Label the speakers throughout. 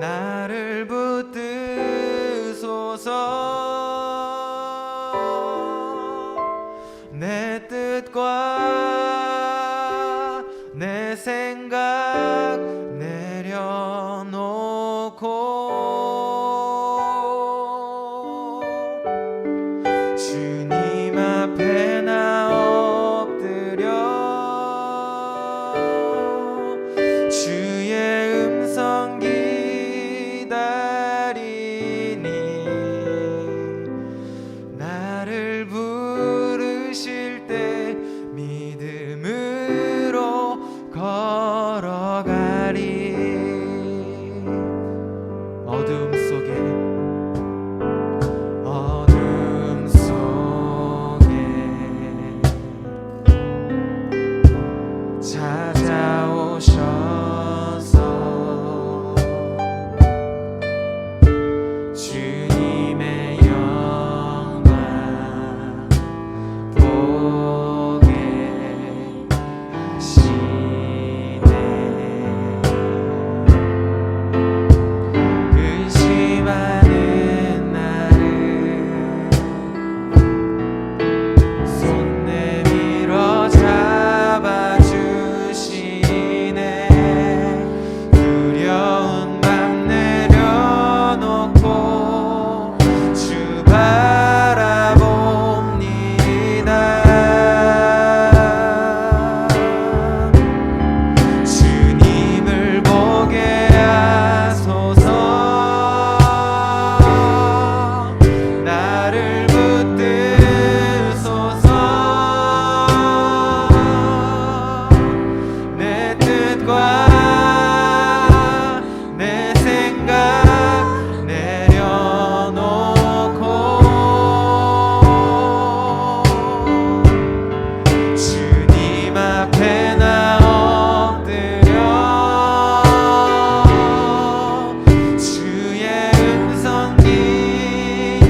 Speaker 1: 나를 붙드소서. 내 뜻과 내 생각 내려놓고 주님 앞에 나 엎드려 주의 음성 기다리니 나를 부르실 때 믿음으로 걸어가리. 어둠 속에 찾아오셔서 주님의 영광 보게 하시네. 근심하는 나를 손 내밀어 잡아주시네. 두려운 맘 내려놓고 주 바라봅니다. 주님을 보게 하소서. 나를 붙드소서. 내 뜻과 내 생각 내려놓고 주님 앞에 나 엎드려 주의 음성 기다리니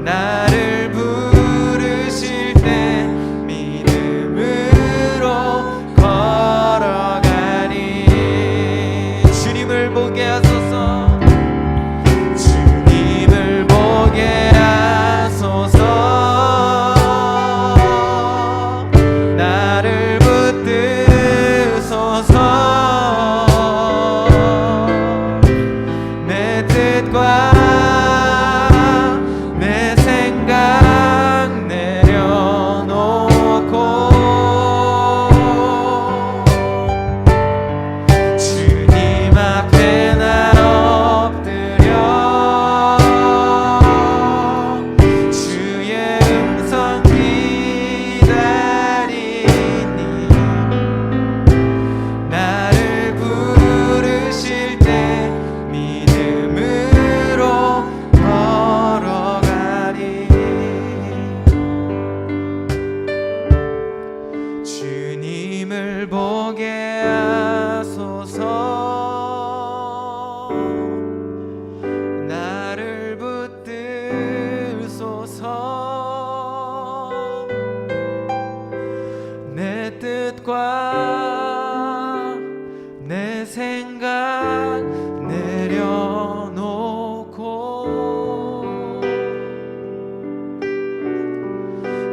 Speaker 1: 나를 부르실 때 믿음으로 걸어가리. 주님을 보게 하소서. 주님을 보게 하소서. 나를 붙드소서. 내 뜻과 내 생각 내려놓고 주님 앞에 나 엎드려 주의 음성 기다리니 나를 부르실 때 믿음으로 걸어가리. 주님을 보게 하소서. 나를 붙드소서. 내 뜻과 내 생각 내려놓고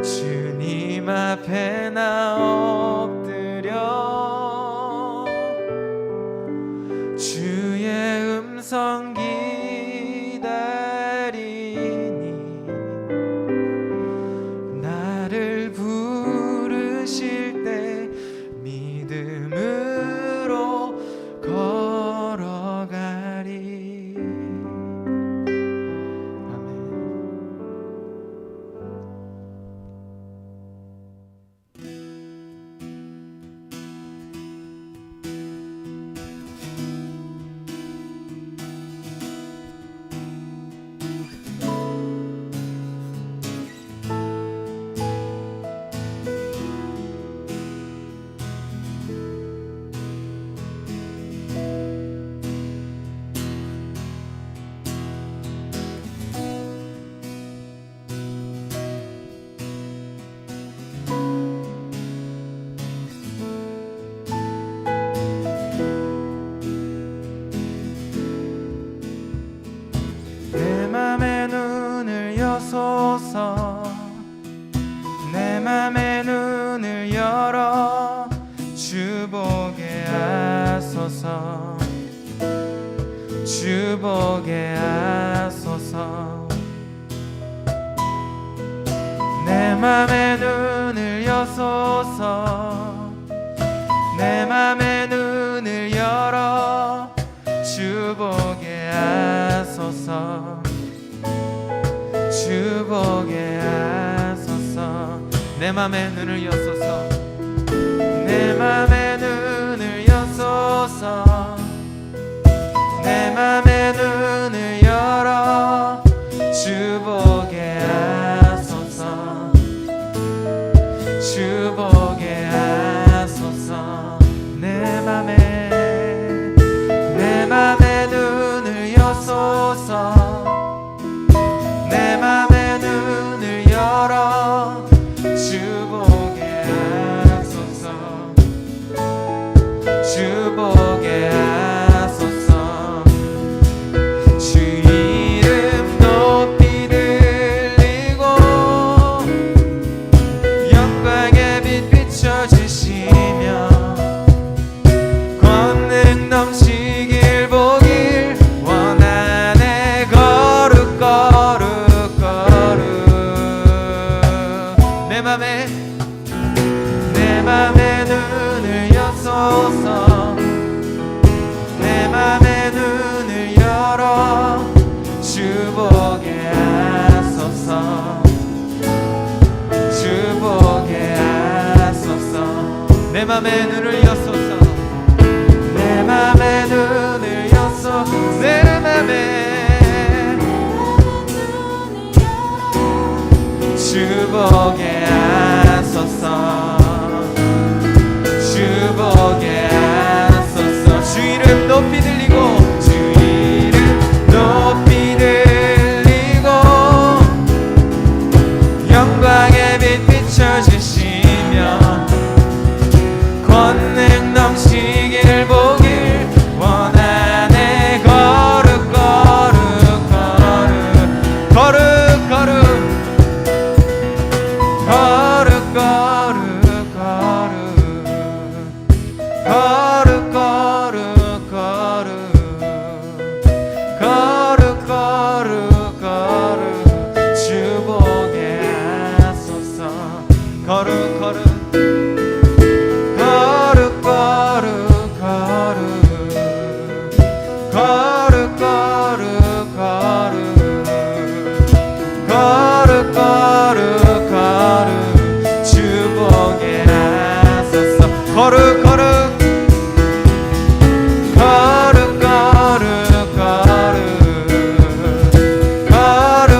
Speaker 1: 주님 앞에 나 엎드려 주의 음성 기다리니 나를 부르실 때 믿음으로 걸어가리. 아멘. 주보게 하소서 주보게 하소서 내 맘의 눈을 여소서 내 맘의 눈을 열어 주보게 하소서 주보게 하소서 내 맘의 눈을 여소서 내 맘의 눈을 여소서 내 맘의 눈을 열어 주보게 하소서 주보게 하소서 내 맘의 눈을 여소서 내 맘의 눈을 열어 주보게 하소서 주보게 하소서 주 이름 높이 들리고 영광의 빛 비춰주시며 권능 넘치길 보길 원하네 거룩 거룩 거룩 내 맘의 눈을 여소서 내 맘의 눈을 열어 주보게 하소서 주보게 하소서 내 맘의 눈을 여소서 내 맘의 눈을 여소서 내 맘의 주보게 하소서 주보게 하소서 주 이름 높이 들리고 주 이름 높이 들리고 영광의 빛 비춰주시며 권능 넘치길 보길 원하네 거룩 거룩 거룩 거룩 거룩 거룩 거룩 거룩 거룩 거룩 거룩 거룩 주보게 하소서 거룩 거룩 거룩 거룩 거룩 거룩 거룩 거룩 거룩 거룩 주보게 하소서 거룩 거룩 거룩 거룩 거룩 거룩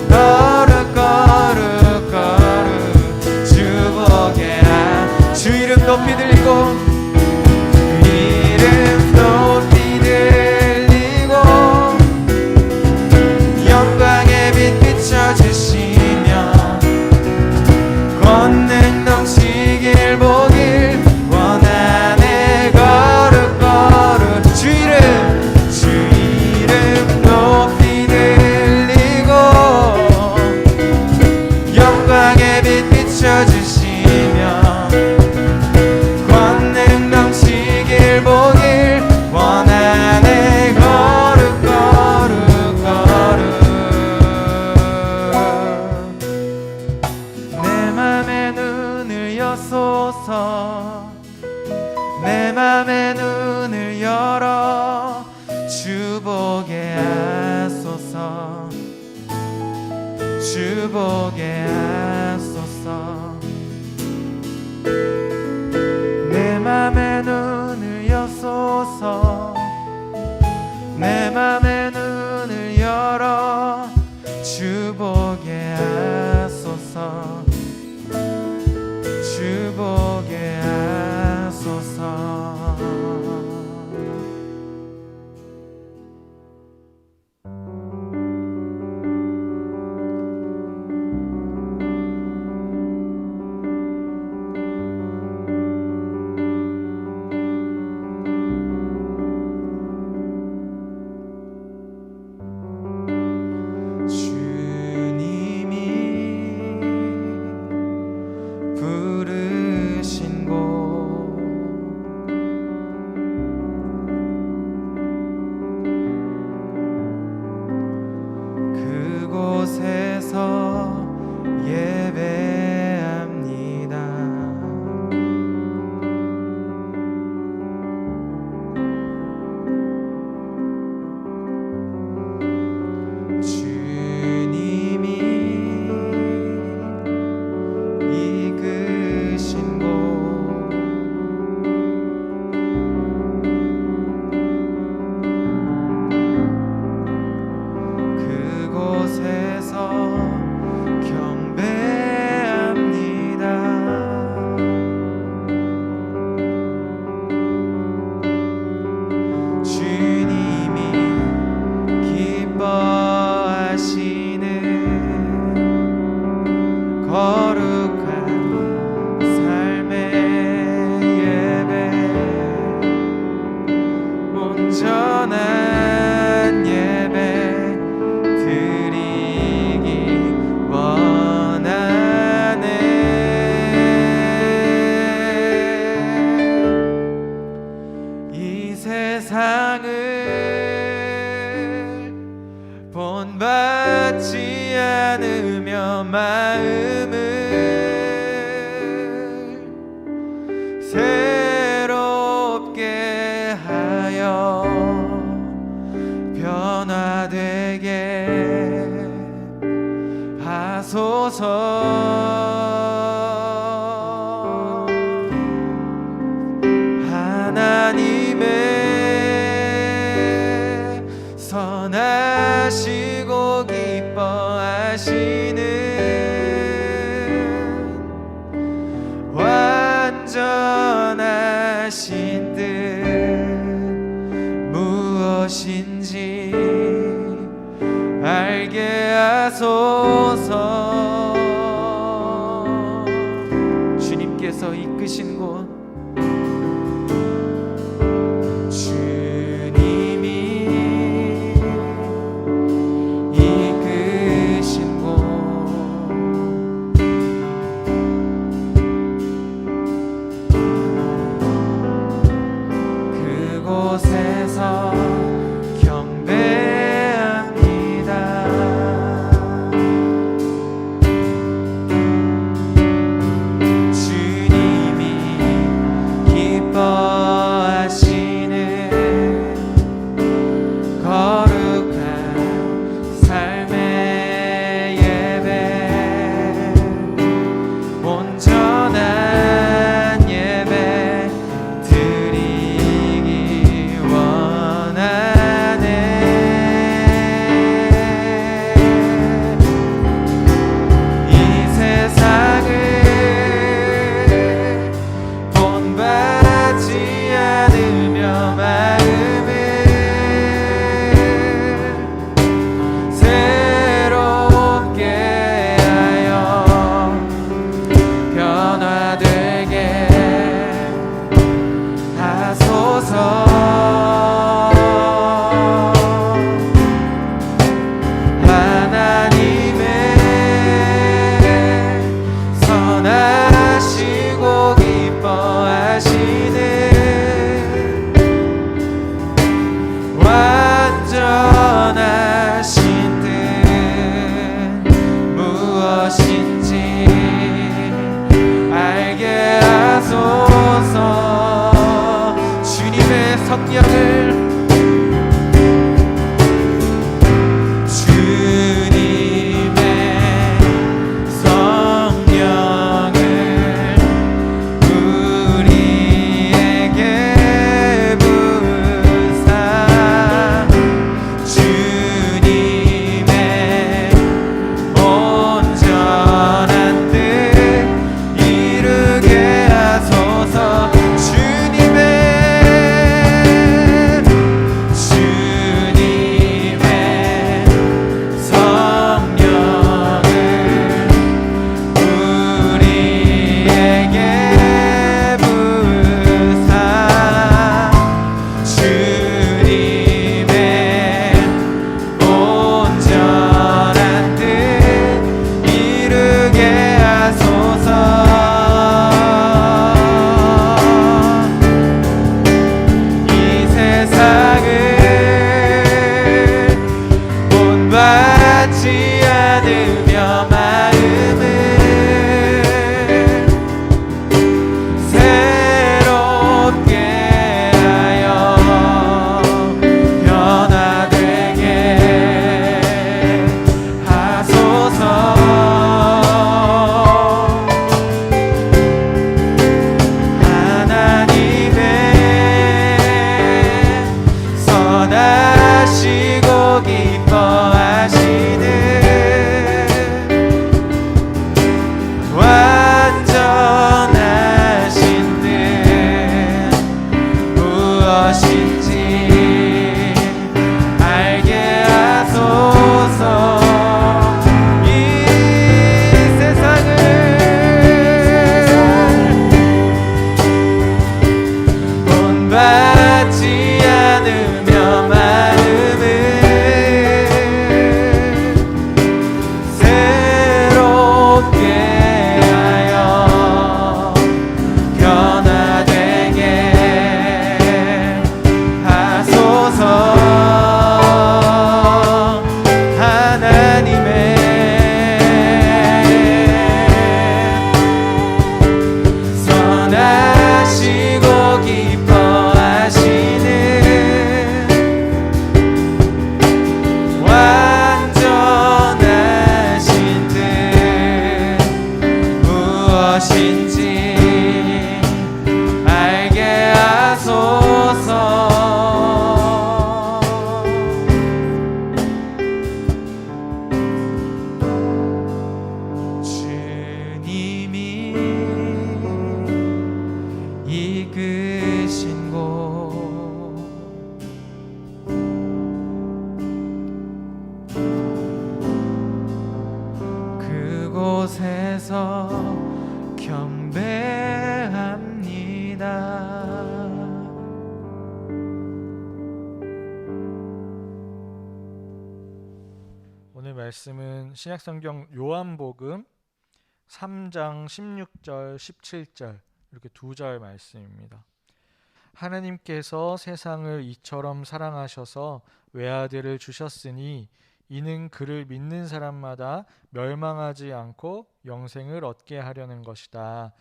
Speaker 1: 거룩 거룩 거룩 주보게 주 이름 높이 들리고 이름 높이 들리고 영광의 빛 비춰주시며 권능 넘치길 보길 원하네 거룩 거룩 주 이름 높이 들리고 영광의 빛 비춰주시며 권능 넘치길 보길 원하네 거룩 거룩 거룩 내 맘의 눈을 여소서 내 맘의 눈을 열어 주보게 하소서 주보게 하소서 내 맘의 눈을 여소서 내 맘의 눈을 열어 주보게 하소서 주보게 하소서 주님이 하소서. 하나님의 선하시고 기뻐하시는 완전하신 뜻 무엇인지 알게 하소서. 주님께서 이끄신 곳, 주님이 이끄신 곳, 그곳에서 경배합니다. 주님이
Speaker 2: 말씀은 신약성경 요한복음 3장 16절, 17절 이렇게 두 절 말씀입니다. 하나님께서 세상을 이처럼 사랑하셔서 외아들을 주셨으니 이는 그를 믿는 사람마다 멸망하지 않고 영생을 얻게 하려는 것이다.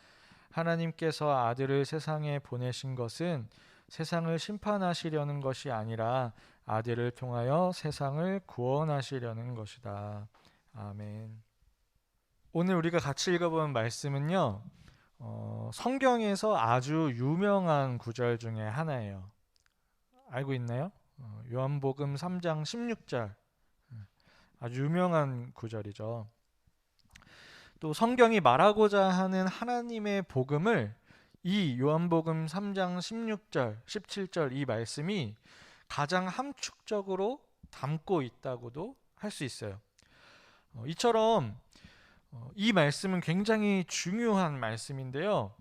Speaker 2: 하나님께서 아들을 세상에 보내신 것은 세상을 심판하시려는 것이 아니라 아들을 통하여 세상을 구원하시려는 것이다. 아멘. 오늘 우리가 같이 읽어본 말씀은요, 성경에서 아주 유명한 구절 중에 하나예요. 알고 있나요? 요한복음 3장 16절. 아주 유명한 구절이죠. 또 성경이 말하고자 하는 하나님의 복음을 이 요한복음 3장 16절, 17절 이 말씀이 가장 함축적으로 담고 있다고도 할 수 있어요. 이처럼 이 말씀은 굉장히 중요한 말씀인데요.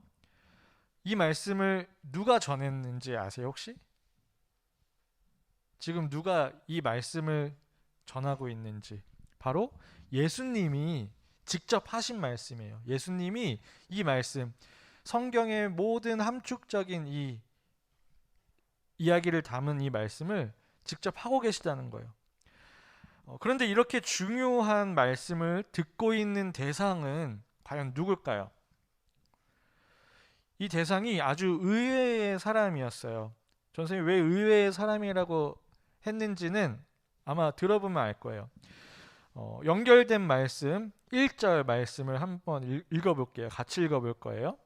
Speaker 2: 이 말씀을 누가 전했는지 아세요, 혹시? 지금 누가 이 말씀을 전하고 있는지. 바로 예수님이 직접 하신 말씀이에요. 예수님이 이 말씀, 성경의 모든 함축적인 이 이야기를 담은 이 말씀을 직접 하고 계시다는 거예요. 그런데 이렇게 중요한 말씀을 듣고 있는 대상은 과연 누굴까요? 이 대상이 아주 의외의 사람이었어요. 선생님이 왜 의외의 사람이라고 했는지는 아마 들어보면 알 거예요. 연결된 말씀 1절 말씀을 한번 읽어볼게요. 같이 읽어볼 거예요.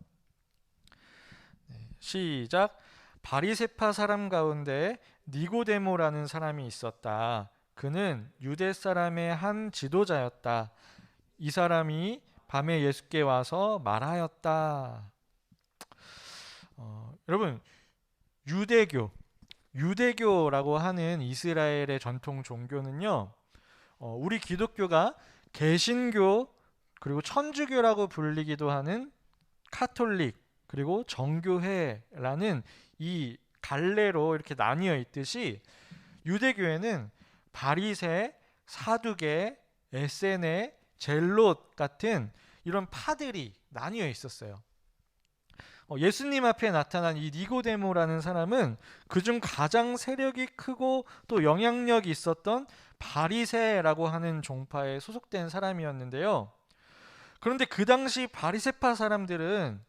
Speaker 2: 시작. 바리새파 사람 가운데 니고데모라는 사람이 있었다. 그는 유대 사람의 한 지도자였다. 이 사람이 밤에 예수께 와서 말하였다. 여러분, 유대교라고 하는 이스라엘의 전통 종교는요, 우리 기독교가 개신교 그리고 천주교라고 불리기도 하는 카톨릭 그리고 정교회라는 이 갈래로 이렇게 나뉘어 있듯이 유대교에는 바리새, 사두개, 에세네, 젤롯 같은 이런 파들이 나뉘어 있었어요. 예수님 앞에 나타난 이 니고데모라는 사람은 그중 가장 세력이 크고 또 영향력이 있었던 바리새라고 하는 종파에 소속된 사람이었는데요. 그런데 그 당시 바리새파 사람들은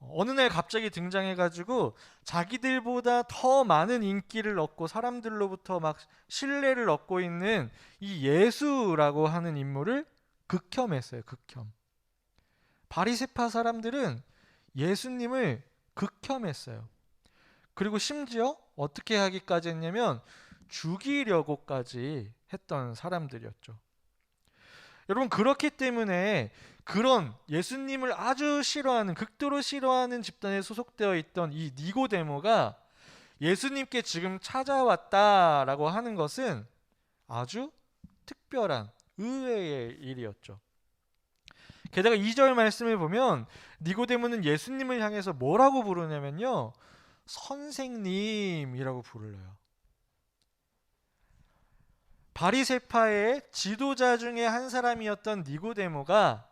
Speaker 2: 어느 날 갑자기 등장해가지고 자기들보다 더 많은 인기를 얻고 사람들로부터 막 신뢰를 얻고 있는 이 예수라고 하는 인물을 극혐했어요. 극혐. 바리새파 사람들은 예수님을 극혐했어요. 그리고 심지어 어떻게 하기까지 했냐면 죽이려고까지 했던 사람들이었죠. 여러분, 그렇기 때문에 그런 예수님을 아주 싫어하는, 극도로 싫어하는 집단에 소속되어 있던 이 니고데모가 예수님께 지금 찾아왔다라고 하는 것은 아주 특별한 의외의 일이었죠. 게다가 2절 말씀을 보면 니고데모는 예수님을 향해서 뭐라고 부르냐면요, 선생님이라고 불러요. 바리새파의 지도자 중에 한 사람이었던 니고데모가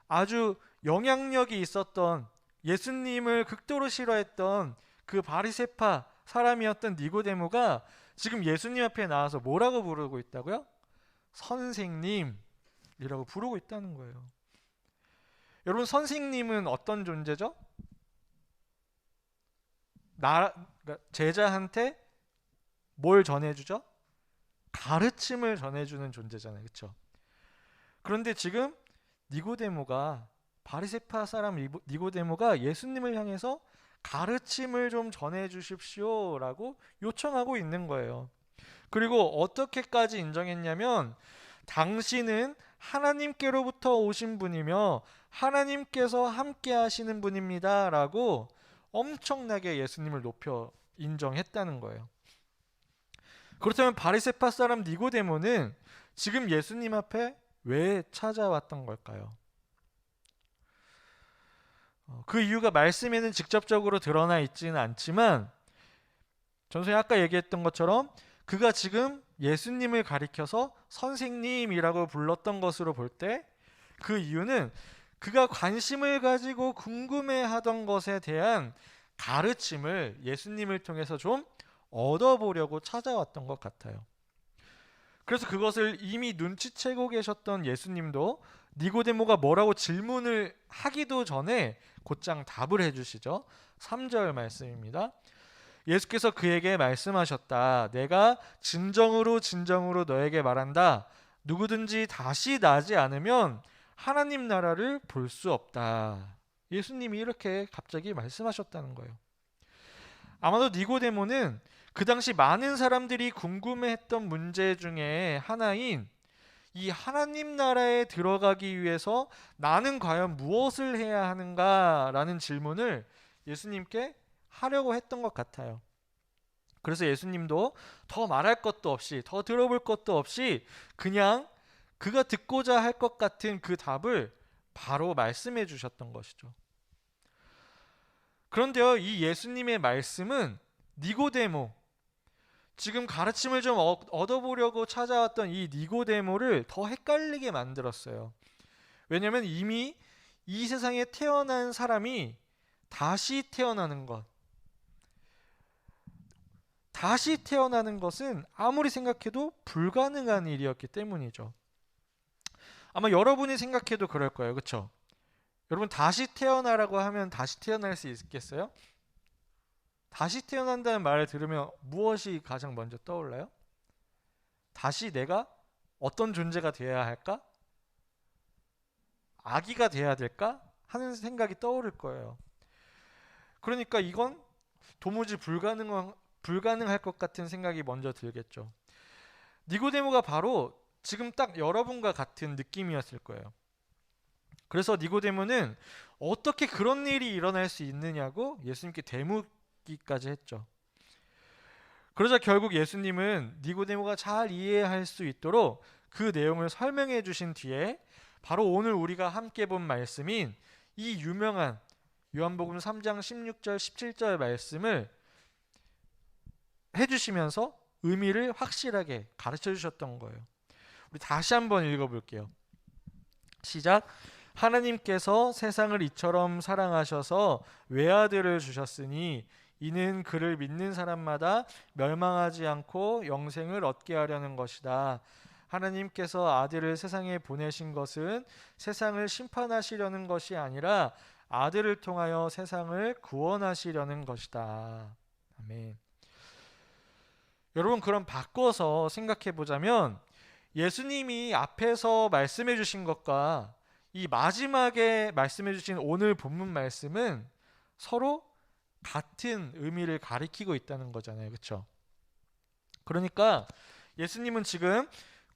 Speaker 2: 아주 영향력이 있었던, 예수님을 극도로 싫어했던 그 바리새파 사람이었던 니고데모가 지금 예수님 앞에 나와서 뭐라고 부르고 있다고요? 선생님이라고 부르고 있다는 거예요. 여러분, 선생님은 어떤 존재죠? 제자한테 뭘 전해주죠? 가르침을 전해주는 존재잖아요. 그렇죠? 그런데 지금 니고데모가, 바리새파 사람 니고데모가 예수님을 향해서 가르침을 좀 전해주십시오라고 요청하고 있는 거예요. 그리고 어떻게까지 인정했냐면 당신은 하나님께로부터 오신 분이며 하나님께서 함께 하시는 분입니다 라고 엄청나게 예수님을 높여 인정했다는 거예요. 그렇다면 바리새파 사람 니고데모는 지금 예수님 앞에 왜 찾아왔던 걸까요? 그 이유가 말씀에는 직접적으로 드러나 있지는 않지만 전선이 아까 얘기했던 것처럼 그가 지금 예수님을 가리켜서 선생님이라고 불렀던 것으로 볼 때 그 이유는 그가 관심을 가지고 궁금해하던 것에 대한 가르침을 예수님을 통해서 좀 얻어보려고 찾아왔던 것 같아요. 그래서 그것을 이미 눈치채고 계셨던 예수님도 니고데모가 뭐라고 질문을 하기도 전에 곧장 답을 해주시죠. 3절 말씀입니다. 예수께서 그에게 말씀하셨다. 내가 진정으로 진정으로 너에게 말한다. 누구든지 다시 나지 않으면 하나님 나라를 볼 수 없다. 예수님이 이렇게 갑자기 말씀하셨다는 거예요. 아마도 니고데모는 그 당시 많은 사람들이 궁금해했던 문제 중에 하나인 이 하나님 나라에 들어가기 위해서 나는 과연 무엇을 해야 하는가라는 질문을 예수님께 하려고 했던 것 같아요. 그래서 예수님도 더 말할 것도 없이 더 들어볼 것도 없이 그냥 그가 듣고자 할 것 같은 그 답을 바로 말씀해 주셨던 것이죠. 그런데요, 이 예수님의 말씀은 니고데모, 지금 가르침을 좀 얻어보려고 찾아왔던 이 니고데모를 더 헷갈리게 만들었어요. 왜냐하면 이미 이 세상에 태어난 사람이 다시 태어나는 것, 다시 태어나는 것은 아무리 생각해도 불가능한 일이었기 때문이죠. 아마 여러분이 생각해도 그럴 거예요. 그렇죠? 여러분 다시 태어나라고 하면 다시 태어날 수 있겠어요? 다시 태어난다는 말을 들으면 무엇이 가장 먼저 떠올라요? 다시 내가 어떤 존재가 되어야 할까? 아기가 되어야 될까? 하는 생각이 떠오를 거예요. 그러니까 이건 도무지 불가능할 것 같은 생각이 먼저 들겠죠. 니고데모가 바로 지금 딱 여러분과 같은 느낌이었을 거예요. 그래서 니고데모는 어떻게 그런 일이 일어날 수 있느냐고 예수님께 대묻기까지 했죠. 그러자 결국 예수님은 니고데모가 잘 이해할 수 있도록 그 내용을 설명해 주신 뒤에 바로 오늘 우리가 함께 본 말씀인 이 유명한 요한복음 3장 16절 17절 말씀을 해주시면서 의미를 확실하게 가르쳐 주셨던 거예요. 우리 다시 한번 읽어볼게요. 시작. 하나님께서 세상을 이처럼 사랑하셔서 외아들을 주셨으니 이는 그를 믿는 사람마다 멸망하지 않고 영생을 얻게 하려는 것이다. 하나님께서 아들을 세상에 보내신 것은 세상을 심판하시려는 것이 아니라 아들을 통하여 세상을 구원하시려는 것이다. 아멘. 여러분, 그럼 바꿔서 생각해 보자면 예수님이 앞에서 말씀해 주신 것과 이 마지막에 말씀해 주신 오늘 본문 말씀은 서로 같은 의미를 가리키고 있다는 거잖아요. 그렇죠? 그러니까 예수님은 지금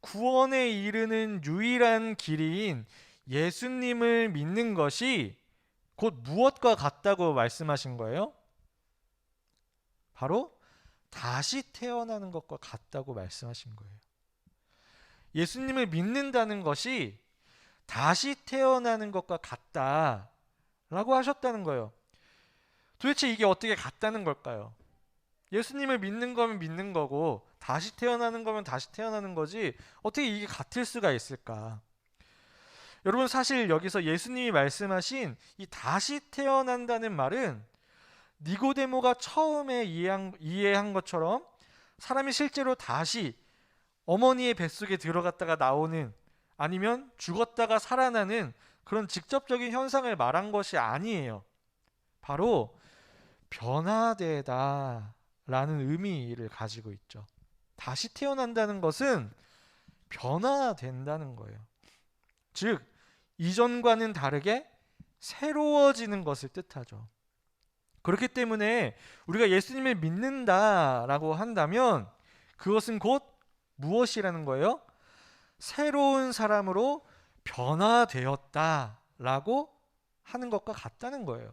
Speaker 2: 구원에 이르는 유일한 길인 예수님을 믿는 것이 곧 무엇과 같다고 말씀하신 거예요? 바로 다시 태어나는 것과 같다고 말씀하신 거예요. 예수님을 믿는다는 것이 다시 태어나는 것과 같다라고 하셨다는 거예요. 도대체 이게 어떻게 같다는 걸까요? 예수님을 믿는 거면 믿는 거고 다시 태어나는 거면 다시 태어나는 거지 어떻게 이게 같을 수가 있을까? 여러분, 사실 여기서 예수님이 말씀하신 이 다시 태어난다는 말은 니고데모가 처음에 이해한 것처럼 사람이 실제로 다시 어머니의 뱃속에 들어갔다가 나오는, 아니면 죽었다가 살아나는 그런 직접적인 현상을 말한 것이 아니에요. 바로 변화되다라는 의미를 가지고 있죠. 다시 태어난다는 것은 변화된다는 거예요. 즉 이전과는 다르게 새로워지는 것을 뜻하죠. 그렇기 때문에 우리가 예수님을 믿는다라고 한다면 그것은 곧 무엇이라는 거예요? 새로운 사람으로 변화되었다라고 하는 것과 같다는 거예요.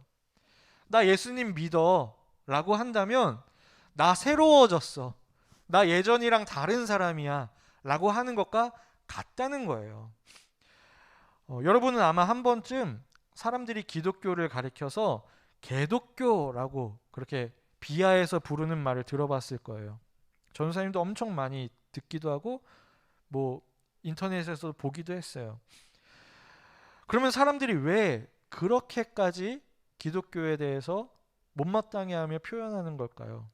Speaker 2: 나 예수님 믿어 라고 한다면 나 새로워졌어, 나 예전이랑 다른 사람이야 라고 하는 것과 같다는 거예요. 여러분은 아마 한 번쯤 사람들이 기독교를 가리켜서 개독교라고 그렇게 비하해서 부르는 말을 들어봤을 거예요. 전도사님도 엄청 많이 듣기도 하고 뭐 인터넷에서 보기도 했어요. 그러면 사람들이 왜 그렇게까지 기독교에 대해서 못마땅해 하며 표현하는 걸까요?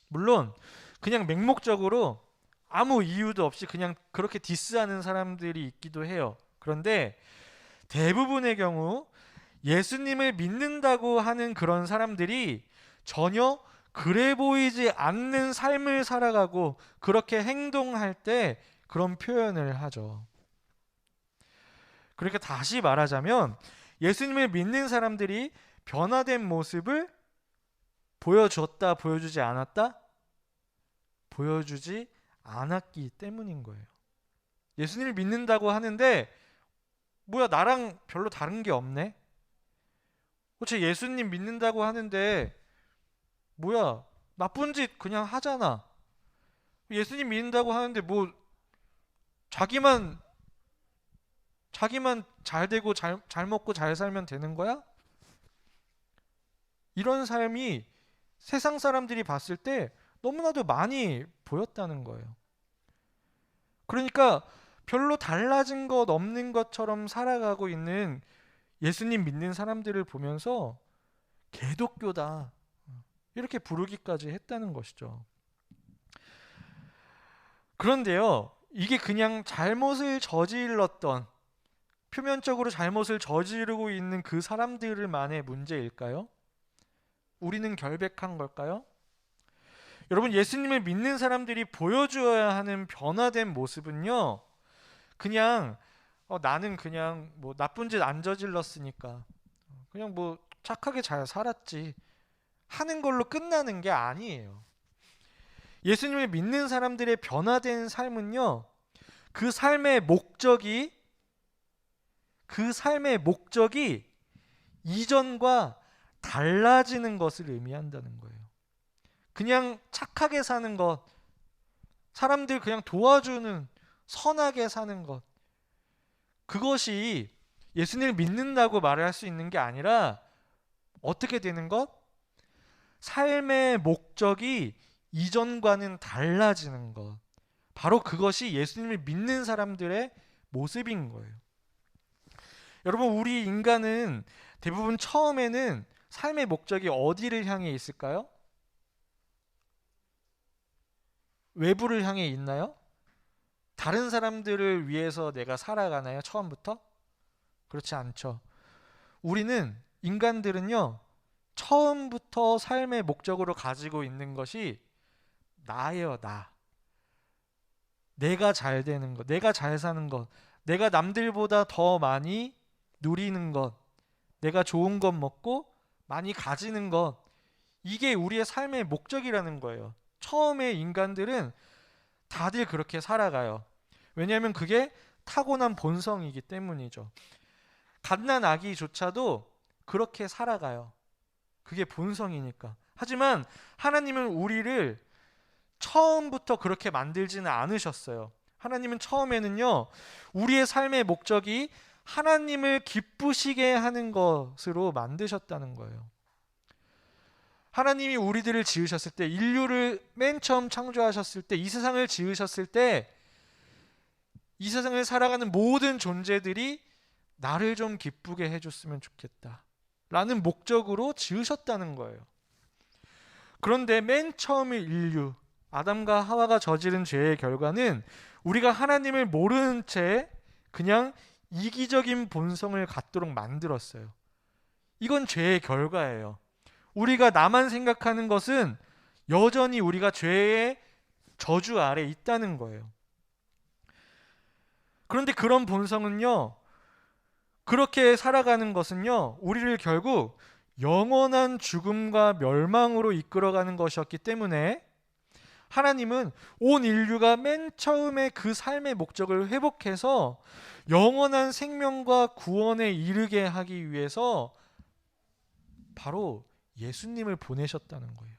Speaker 2: 물론 그냥 맹목적으로 아무 이유도 없이 그냥 그렇게 디스하는 사람들이 있기도 해요. 그런데 대부분의 경우 예수님을 믿는다고 하는 그런 사람들이 전혀 그래 보이지 않는 삶을 살아가고 그렇게 행동할 때 그런 표현을 하죠. 그러니까 다시 말하자면 예수님을 믿는 사람들이 변화된 모습을 보여줬다, 보여주지 않았다? 보여주지 않았기 때문인 거예요. 예수님을 믿는다고 하는데 뭐야, 나랑 별로 다른 게 없네? 쟤 예수님 믿는다고 하는데 뭐야, 나쁜 짓 그냥 하잖아. 예수님 믿는다고 하는데 뭐 자기만 잘 되고 잘 먹고 잘 살면 되는 거야? 이런 삶이 세상 사람들이 봤을 때 너무나도 많이 보였다는 거예요. 그러니까 별로 달라진 것 없는 것처럼 살아가고 있는 예수님 믿는 사람들을 보면서 개독교다 이렇게 부르기까지 했다는 것이죠. 그런데요, 이게 그냥 잘못을 저질렀던, 표면적으로 잘못을 저지르고 있는 그 사람들만의 문제일까요? 우리는 결백한 걸까요? 여러분, 예수님을 믿는 사람들이 보여줘야 하는 변화된 모습은요, 그냥 나는 그냥 뭐 나쁜 짓 안 저질렀으니까 그냥 뭐 착하게 잘 살았지 하는 걸로 끝나는 게 아니에요. 예수님을 믿는 사람들의 변화된 삶은요, 그 삶의 목적이 이전과 달라지는 것을 의미한다는 거예요. 그냥 착하게 사는 것, 사람들 그냥 도와주는, 선하게 사는 것, 그것이 예수님을 믿는다고 말을 할 수 있는 게 아니라 어떻게 되는 것? 삶의 목적이 이전과는 달라지는 것. 바로 그것이 예수님을 믿는 사람들의 모습인 거예요. 여러분, 우리 인간은 대부분 처음에는 삶의 목적이 어디를 향해 있을까요? 외부를 향해 있나요? 다른 사람들을 위해서 내가 살아가나요? 처음부터? 그렇지 않죠. 우리는, 인간들은요, 처음부터 삶의 목적으로 가지고 있는 것이 나예요, 나. 내가 잘 되는 것, 내가 잘 사는 것, 내가 남들보다 더 많이 누리는 것, 내가 좋은 것 먹고 많이 가지는 것, 이게 우리의 삶의 목적이라는 거예요. 처음에 인간들은 다들 그렇게 살아가요. 왜냐하면 그게 타고난 본성이기 때문이죠. 갓난 아기조차도 그렇게 살아가요. 그게 본성이니까. 하지만 하나님은 우리를 처음부터 그렇게 만들지는 않으셨어요. 하나님은 처음에는요, 우리의 삶의 목적이 하나님을 기쁘시게 하는 것으로 만드셨다는 거예요. 하나님이 우리들을 지으셨을 때, 인류를 맨 처음 창조하셨을 때, 이 세상을 지으셨을 때, 이 세상을 살아가는 모든 존재들이 나를 좀 기쁘게 해줬으면 좋겠다 라는 목적으로 지으셨다는 거예요. 그런데 맨 처음에 인류, 아담과 하와가 저지른 죄의 결과는 우리가 하나님을 모르는 채 그냥 이기적인 본성을 갖도록 만들었어요. 이건 죄의 결과예요. 우리가 나만 생각하는 것은 여전히 우리가 죄의 저주 아래 있다는 거예요. 그런데 그런 본성은요, 그렇게 살아가는 것은요, 우리를 결국 영원한 죽음과 멸망으로 이끌어가는 것이었기 때문에 하나님은 온 인류가 맨 처음에 그 삶의 목적을 회복해서 영원한 생명과 구원에 이르게 하기 위해서 바로 예수님을 보내셨다는 거예요.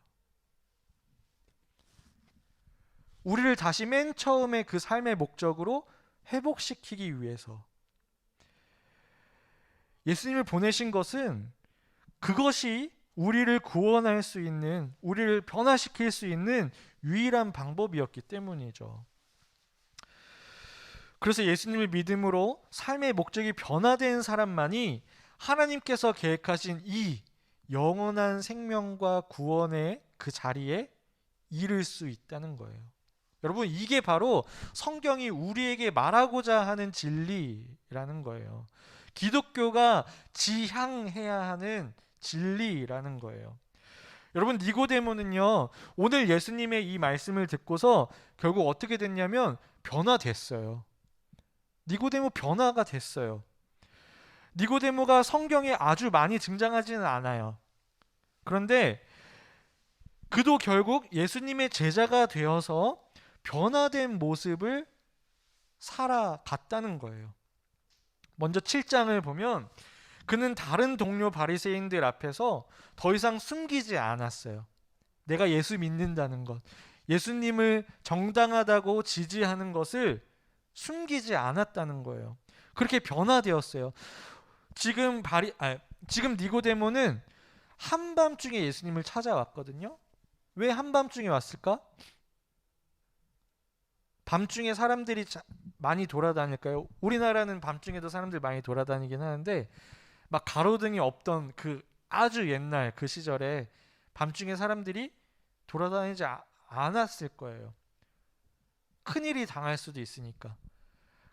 Speaker 2: 우리를 다시 맨 처음에 그 삶의 목적으로 회복시키기 위해서 예수님을 보내신 것은 그것이 우리를 구원할 수 있는, 우리를 변화시킬 수 있는 유일한 방법이었기 때문이죠. 그래서 예수님을 믿음으로 삶의 목적이 변화된 사람만이 하나님께서 계획하신 이 영원한 생명과 구원의 그 자리에 이를 수 있다는 거예요. 여러분, 이게 바로 성경이 우리에게 말하고자 하는 진리라는 거예요. 기독교가 지향해야 하는 진리라는 거예요. 여러분, 니고데모는요, 오늘 예수님의 이 말씀을 듣고서 결국 어떻게 됐냐면 변화됐어요. 니고데모 변화가 됐어요. 니고데모가 성경에 아주 많이 등장하지는 않아요. 그런데 그도 결국 예수님의 제자가 되어서 변화된 모습을 살아갔다는 거예요. 먼저 7장을 보면 그는 다른 동료 바리새인들 앞에서 더 이상 숨기지 않았어요. 내가 예수 믿는다는 것, 예수님을 정당하다고 지지하는 것을 숨기지 않았다는 거예요. 그렇게 변화되었어요. 지금 니고데모는 한밤중에 예수님을 찾아왔거든요. 왜 한밤중에 왔을까? 밤중에 사람들이 많이 돌아다닐까요? 우리나라는 밤중에도 사람들이 많이 돌아다니긴 하는데 막 가로등이 없던 그 아주 옛날 그 시절에 밤중에 사람들이 돌아다니지 않았을 거예요. 큰일이 당할 수도 있으니까.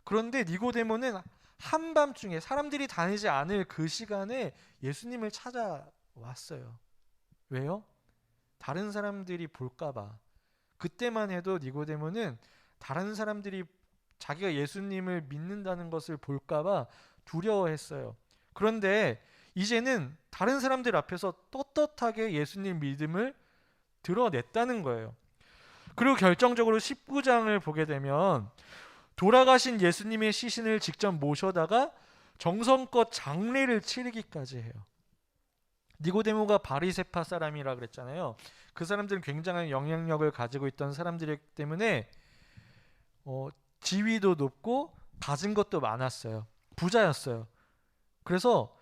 Speaker 2: 그런데 니고데모는 한밤중에 사람들이 다니지 않을 그 시간에 예수님을 찾아왔어요. 왜요? 다른 사람들이 볼까봐. 그때만 해도 니고데모는 다른 사람들이 자기가 예수님을 믿는다는 것을 볼까봐 두려워했어요. 그런데 이제는 다른 사람들 앞에서 떳떳하게 예수님 믿음을 드러냈다는 거예요. 그리고 결정적으로 19장을 보게 되면 돌아가신 예수님의 시신을 직접 모셔다가 정성껏 장례를 치르기까지 해요. 니고데모가 바리새파 사람이라 그랬잖아요. 그 사람들은 굉장한 영향력을 가지고 있던 사람들이기 때문에 지위도 높고 가진 것도 많았어요. 부자였어요. 그래서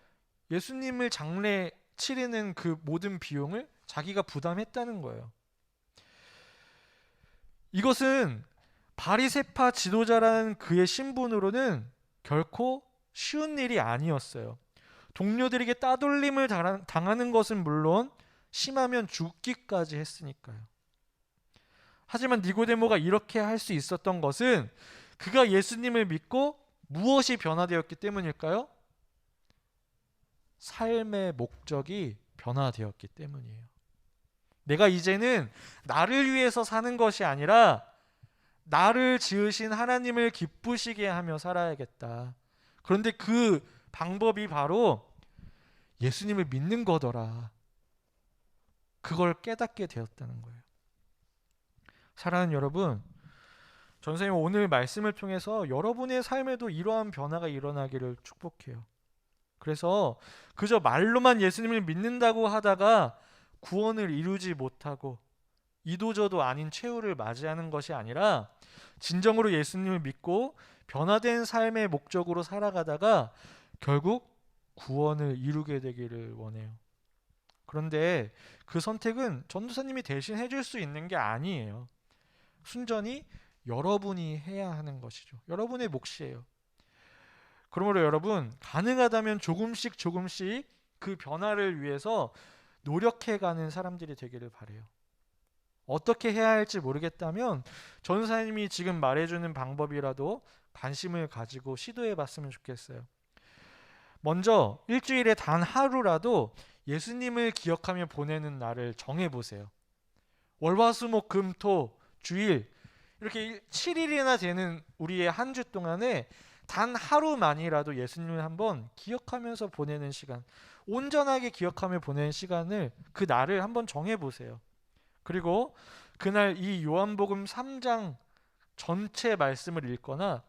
Speaker 2: 예수님을 장례 치르는 그 모든 비용을 자기가 부담했다는 거예요. 이것은 바리새파 지도자라는 그의 신분으로는 결코 쉬운 일이 아니었어요. 동료들에게 따돌림을 당하는 것은 물론 심하면 죽기까지 했으니까요. 하지만 니고데모가 이렇게 할 수 있었던 것은 그가 예수님을 믿고 무엇이 변화되었기 때문일까요? 삶의 목적이 변화되었기 때문이에요. 내가 이제는 나를 위해서 사는 것이 아니라 나를 지으신 하나님을 기쁘시게 하며 살아야겠다. 그런데 그 방법이 바로 예수님을 믿는 거더라. 그걸 깨닫게 되었다는 거예요. 사랑하는 여러분, 전선생님 오늘 말씀을 통해서 여러분의 삶에도 이러한 변화가 일어나기를 축복해요. 그래서 그저 말로만 예수님을 믿는다고 하다가 구원을 이루지 못하고 이도저도 아닌 최후를 맞이하는 것이 아니라 진정으로 예수님을 믿고 변화된 삶의 목적으로 살아가다가 결국 구원을 이루게 되기를 원해요. 그런데 그 선택은 전도사님이 대신 해줄 수 있는 게 아니에요. 순전히 여러분이 해야 하는 것이죠. 여러분의 몫이에요. 그러므로 여러분, 가능하다면 조금씩 그 변화를 위해서 노력해가는 사람들이 되기를 바라요. 어떻게 해야 할지 모르겠다면 전도사님이 지금 말해주는 방법이라도 관심을 가지고 시도해봤으면 좋겠어요. 먼저 일주일에 단 하루라도 예수님을 기억하며 보내는 날을 정해보세요. 월화수목금토 주일 이렇게 7일이나 되는 우리의 한 주 동안에 단 하루만이라도 예수님을 한번 기억하면서 보내는 시간, 온전하게 기억하며 보내는 시간을, 그 날을 한번 정해보세요. 그리고 그날 이 요한복음 3장 전체 말씀을 읽거나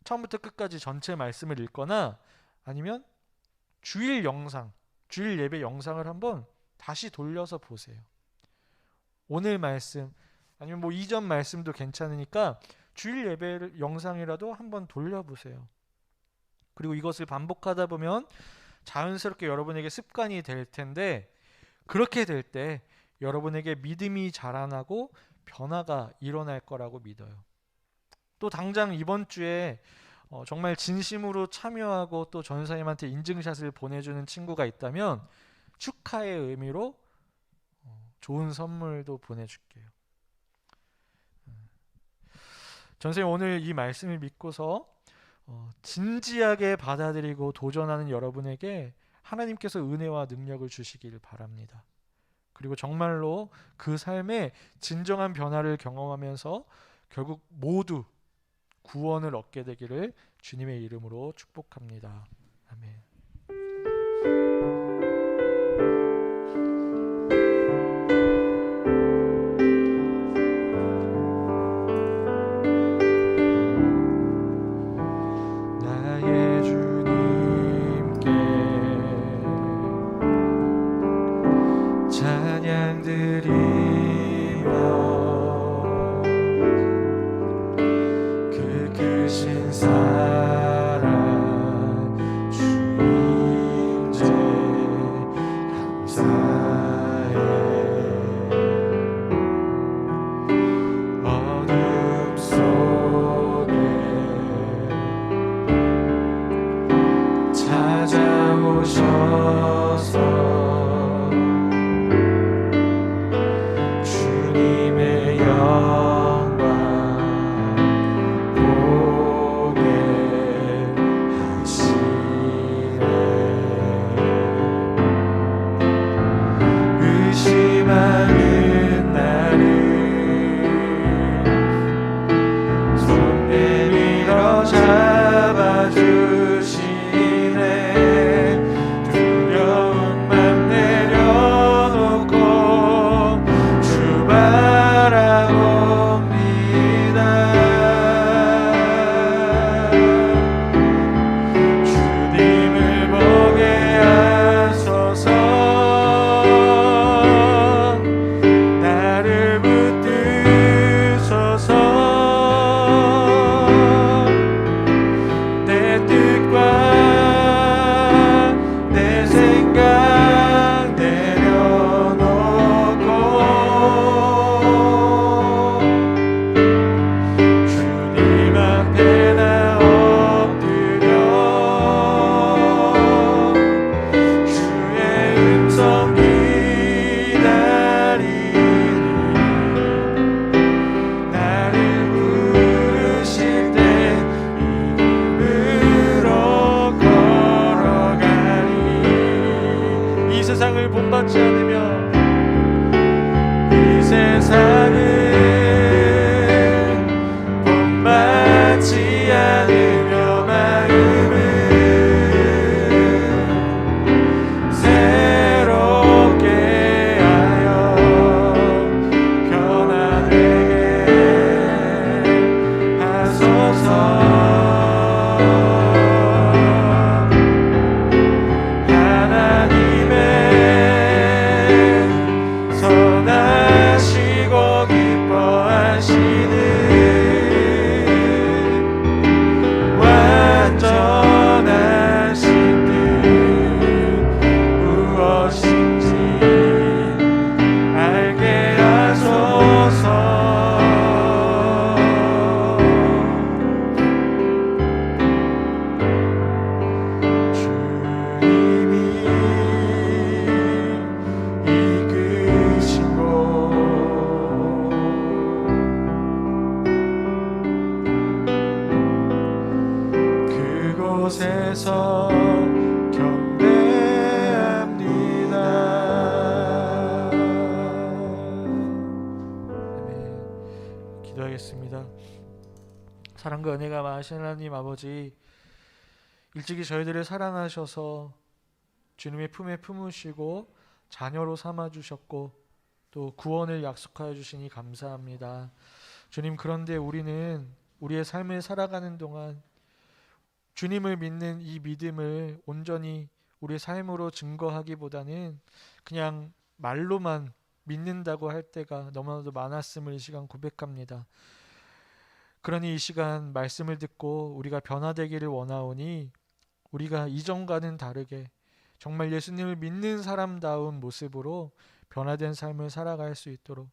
Speaker 2: 처음부터 끝까지 전체 말씀을 읽거나 아니면 주일 예배 영상을 한번 다시 돌려서 보세요. 오늘 말씀 아니면 뭐 이전 말씀도 괜찮으니까 주일 예배 영상이라도 한번 돌려보세요. 그리고 이것을 반복하다 보면 자연스럽게 여러분에게 습관이 될 텐데, 그렇게 될 때 여러분에게 믿음이 자라나고 변화가 일어날 거라고 믿어요. 또 당장 이번 주에 정말 진심으로 참여하고 또 전사님한테 인증샷을 보내주는 친구가 있다면 축하의 의미로 좋은 선물도 보내줄게요. 전사님 오늘 이 말씀을 믿고서 진지하게 받아들이고 도전하는 여러분에게 하나님께서 은혜와 능력을 주시길 바랍니다. 그리고 정말로 그 삶에 진정한 변화를 경험하면서 결국 모두 구원을 얻게 되기를 주님의 이름으로 축복합니다. 아멘.
Speaker 1: 나의 주님께 찬양 드리며 그 크신 사랑 주 인재 감사해. 어둠 속에 찾아오셔서 주님의 영광 보게 하시네. 의심하는 나를 손 내밀어 잡아주시네. 두려운 맘 내려놓고 주 바라봅니다. 주님을 보게 하소서. 나를 붙드소서. 내 뜻과 내 생각 내려놓고 주님 앞에 나 엎드려 주의 음성 기다리니 나를 부르실 때 이름으로 걸어가리. 이 세상을 본받지 않으며 이 세상을 본받지 않으며 마음을 새롭게 하여 변화되게 하소서. 하나님의 선하시고 기뻐하시는 완전하신 뜻 무엇인지 알게 하소서. 주님이 이끄시고 그곳에서 경배합니다.
Speaker 2: 아멘. 기도하겠습니다. 사랑과 은혜가 많으신 하나님 아버지, 일찍이 저희들을 사랑하셔서 주님의 품에 품으시고 자녀로 삼아주셨고 또 구원을 약속하여 주시니 감사합니다. 주님, 그런데 우리는 우리의 삶을 살아가는 동안 주님을 믿는 이 믿음을 온전히 우리의 삶으로 증거하기보다는 그냥 말로만 믿는다고 할 때가 너무나도 많았음을 이 시간 고백합니다. 그러니 이 시간 말씀을 듣고 우리가 변화되기를 원하오니 우리가 이전과는 다르게 정말 예수님을 믿는 사람다운 모습으로 변화된 삶을 살아갈 수 있도록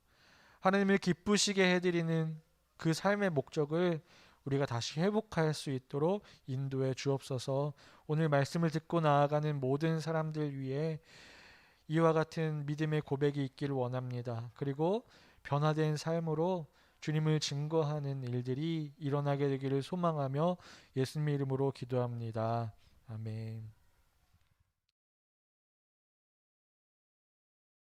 Speaker 2: 하나님을 기쁘시게 해드리는 그 삶의 목적을 우리가 다시 회복할 수 있도록 인도해 주옵소서. 오늘 말씀을 듣고 나아가는 모든 사람들 위해 이와 같은 믿음의 고백이 있기를 원합니다. 그리고 변화된 삶으로 주님을 증거하는 일들이 일어나게 되기를 소망하며 예수님의 이름으로 기도합니다. 아멘.